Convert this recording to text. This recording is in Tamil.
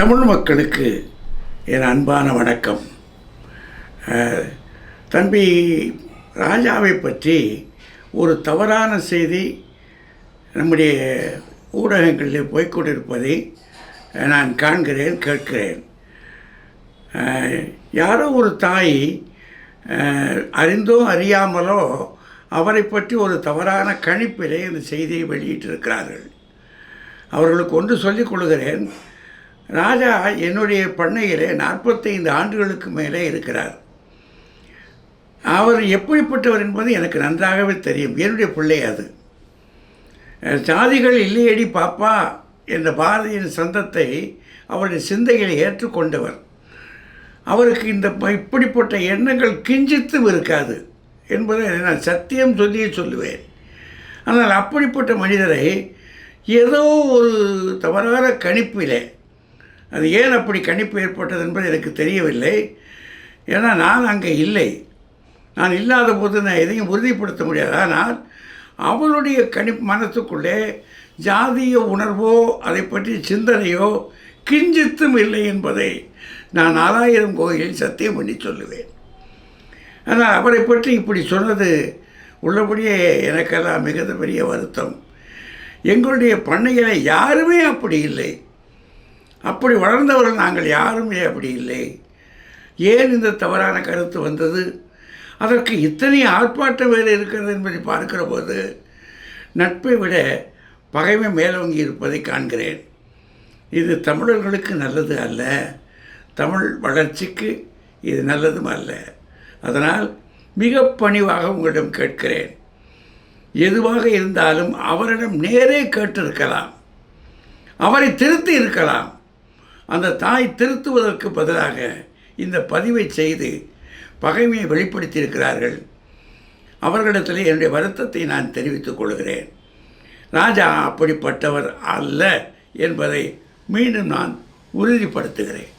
தமிழ் மக்களுக்கு என் அன்பான வணக்கம். தம்பி ராஜாவை பற்றி ஒரு தவறான செய்தி நம்முடைய ஊடகங்களில் போய்கொண்டிருப்பதை நான் காண்கிறேன், கேட்கிறேன். யாரோ ஒரு தாய் அறிந்தோ அறியாமலோ அவரை பற்றி ஒரு தவறான கணிப்பிலே இந்த செய்தியை வெளியிட்டிருக்கிறார்கள். அவர்களுக்கு ஒன்று சொல்லிக் கொள்கிறேன். ராஜா என்னுடைய பண்ணையிலே 45 ஆண்டுகளுக்கு மேலே இருக்கிறார். அவர் எப்படிப்பட்டவர் என்பது எனக்கு நன்றாகவே தெரியும். என்னுடைய பிள்ளை அது. சாதிகள் இல்லையடி பாப்பா என்ற பாரதியின் சந்தத்தை அவருடைய சிந்தையில் ஏற்றுக்கொண்டவர். அவருக்கு இப்படிப்பட்ட எண்ணங்கள் கிஞ்சித்தும் இருக்காது என்பதை நான் சத்தியம் சொல்லியே சொல்லுவேன். ஆனால் அப்படிப்பட்ட மனிதரை ஏதோ ஒரு தவறான கணிப்பிலே, அது ஏன் அப்படி கணிப்பு ஏற்பட்டது என்பது எனக்கு தெரியவில்லை. ஏன்னா நான் அங்கே இல்லை. நான் இல்லாத போது நான் எதையும் உறுதிப்படுத்த முடியாது. ஆனால் அவளுடைய மனத்துக்குள்ளே ஜாதிய உணர்வோ அதை பற்றி சிந்தனையோ கிஞ்சித்தும் இல்லை என்பதை நான் 4000 கோயிலில் சத்தியம் பண்ணி சொல்லுவேன். ஆனால் அவரை பற்றி இப்படி சொன்னது உள்ளபடியே எனக்கெல்லாம் மிகுந்த பெரிய வருத்தம். எங்களுடைய பண்ணையில் யாருமே அப்படி இல்லை. அப்படி வளர்ந்தவர்கள் நாங்கள் யாருமே அப்படி இல்லை. ஏன் இந்த தவறான கருத்து வந்தது? அதற்கு இத்தனை ஆர்ப்பாட்டம் வேறு இருக்கிறது என்பதை பார்க்கிற போது நட்பை விட பகைமை மேலோங்கி இருப்பதை காண்கிறேன். இது தமிழர்களுக்கு நல்லது அல்ல. தமிழ் வளர்ச்சிக்கு இது நல்லதும் அல்ல. அதனால் மிக பணிவாக உங்களிடம் கேட்கிறேன். எதுவாக இருந்தாலும் அவரிடம் நேரே கேட்டிருக்கலாம், அவரை திருத்தி இருக்கலாம். அந்த தாய் திருத்துவதற்கு பதிலாக இந்த பதிவை செய்து பகைமையை வெளிப்படுத்தியிருக்கிறார்கள். அவர்களிடத்தில் என்னுடைய வருத்தத்தை நான் தெரிவித்துக் கொள்கிறேன். ராஜா அப்படிப்பட்டவர் அல்ல என்பதை மீண்டும் நான் உறுதிப்படுத்துகிறேன்.